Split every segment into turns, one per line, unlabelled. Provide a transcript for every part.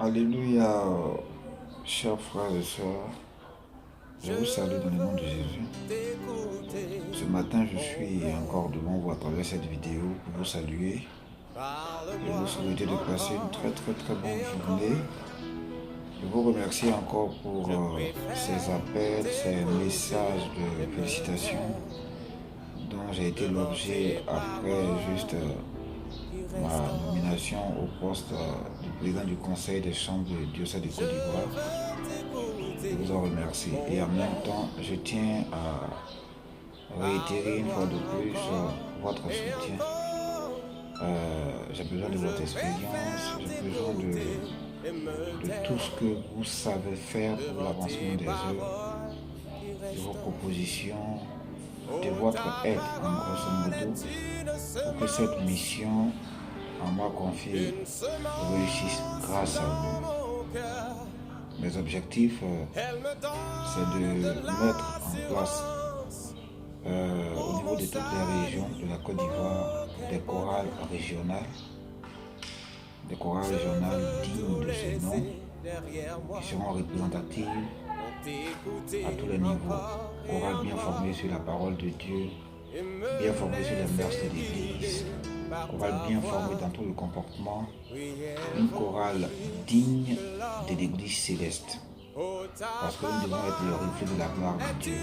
Alléluia, chers frères et sœurs, je vous salue dans le nom de Jésus. Ce matin, je suis encore devant vous à travers cette vidéo pour vous saluer et vous souhaiter de passer une très bonne journée. Je vous remercie encore pour ces appels, ces messages de félicitations dont j'ai été l'objet après juste ma nomination au poste du président du conseil des chambres du diocèse de Côte d'Ivoire. Je vous en remercie. Et en même temps, je tiens à réitérer une fois de plus votre soutien. J'ai besoin de votre expérience, j'ai besoin de tout ce que vous savez faire pour l'avancement des œuvres, de vos propositions, de votre aide en grosso modo, pour que cette mission en moi confiée réussisse grâce à vous. Mes objectifs, c'est de mettre en place au niveau de toutes les régions de la Côte d'Ivoire des chorales régionales dignes de ce nom, qui seront représentatives à tous les niveaux. Chorales bien formées sur la parole de Dieu, bien formées sur les mœurs de l'Église, chorale bien formée dans tout le comportement, une chorale digne de l'Église céleste, parce que nous devons être le reflet de la gloire de Dieu.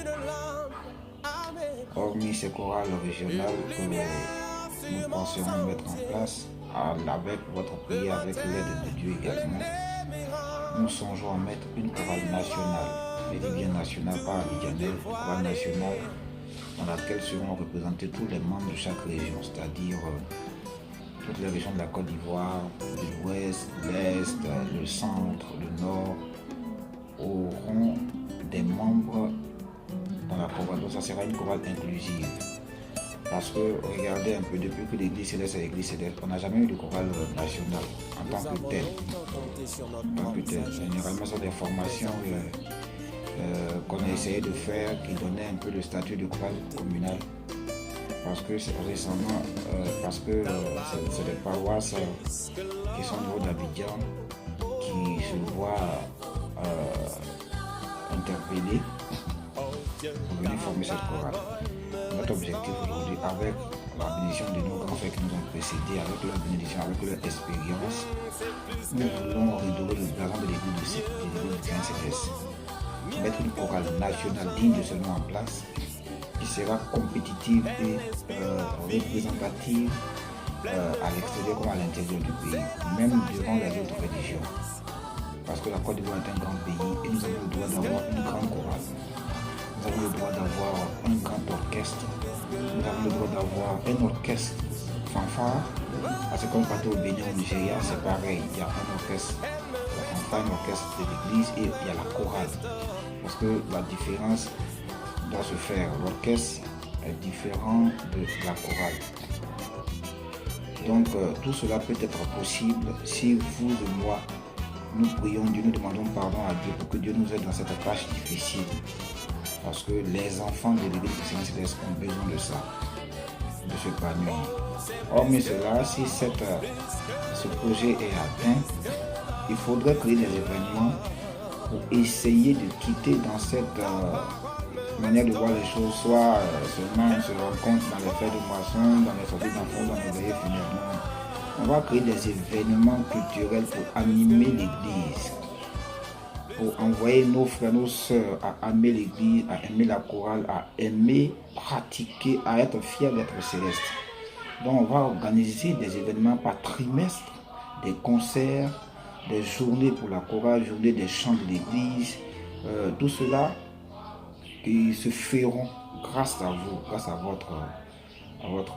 Hormis ces chorales régionales que nous penserons mettre en place, avec votre prière, avec l'aide de Dieu également, nous songeons à mettre une chorale nationale, je dis bien nationale, pas abidjanaise, une chorale nationale dans laquelle seront représentés tous les membres de chaque région, c'est-à-dire toutes les régions de la Côte d'Ivoire, de l'Ouest, l'Est, le Centre, le Nord, auront des membres dans la chorale. Donc ça sera une chorale inclusive. Parce que regardez un peu, depuis que l'Église céleste est l'Église céleste, on n'a jamais eu de chorale nationale en tant que telle. Généralement, ce sont des formations qu'on a essayé de faire qui donnaient un peu le statut de chorale communale. Parce que c'est récemment, c'est des paroisses qui sont au niveau d'Abidjan qui se voient interpellées pour venir former cette chorale. Notre objectif aujourd'hui, avec la bénédiction de nos grands frères qui nous ont précédés, avec leur bénédiction, avec leur expérience, nous voulons redorer le blason de l'église du Saint-Céleste. Mettre une chorale nationale digne de ce nom en place, qui sera compétitive et représentative à l'extérieur comme à l'intérieur du pays, même durant les autres religions. Parce que la Côte d'Ivoire est un grand pays et nous avons le droit d'avoir une grande chorale. Nous avons le droit d'avoir un grand orchestre. Nous avons le droit d'avoir un orchestre fanfare. Parce que quand vous partez au Bénin, au Nigeria, c'est pareil. Il y a un orchestre fanfare, un orchestre de l'église et il y a la chorale. Parce que la différence doit se faire. L'orchestre est différent de la chorale. Donc tout cela peut être possible si vous et moi, nous prions Dieu, nous demandons pardon à Dieu pour que Dieu nous aide dans cette tâche difficile. Parce que les enfants de l'Église du Saint-Céleste ont besoin de ça, de s'épanouir. Hormis cela, si ce projet est atteint, il faudrait créer des événements pour essayer de quitter dans cette manière de voir les choses, soit seulement on se rencontre dans les fêtes de moisson, dans les sorties d'enfants, dans les veillées funèbraires. On va créer des événements culturels pour animer l'Église, pour envoyer nos frères, nos sœurs à aimer l'Église, à aimer la chorale, à aimer pratiquer, à être fiers d'être célestes. Donc on va organiser des événements par trimestre, des concerts, des journées pour la chorale, journées des chants de l'Église, tout cela qui se feront grâce à vous, grâce à votre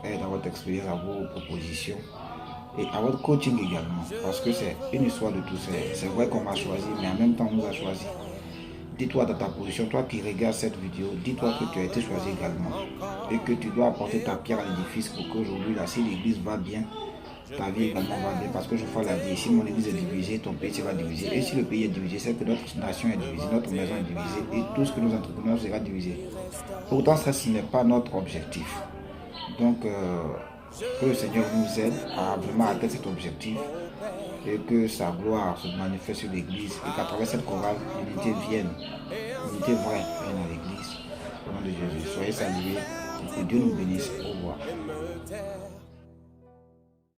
aide, à votre expérience, à vos propositions et à votre coaching également, parce que c'est une histoire de tout. C'est vrai qu'on m'a choisi, mais en même temps on nous a choisi. Dis-toi dans ta position, toi qui regardes cette vidéo, dis-toi que tu as été choisi également et que tu dois apporter ta pierre à l'édifice pour qu'aujourd'hui, là, si l'église va bien, ta vie également va bien. Parce que je vois la vie, si mon église est divisée, ton pays sera divisé. Et si le pays est divisé, c'est que notre nation est divisée, notre maison est divisée et tout ce que nous entreprenons sera divisé. Pourtant, ça, ce n'est pas notre objectif. Donc, Que le Seigneur nous aide à vraiment atteindre cet objectif et que sa gloire se manifeste sur l'église et qu'à travers cette chorale, l'unité vienne, l'unité vraie vienne à l'église. Au nom de Jésus, soyez salués et que Dieu nous bénisse. Au revoir.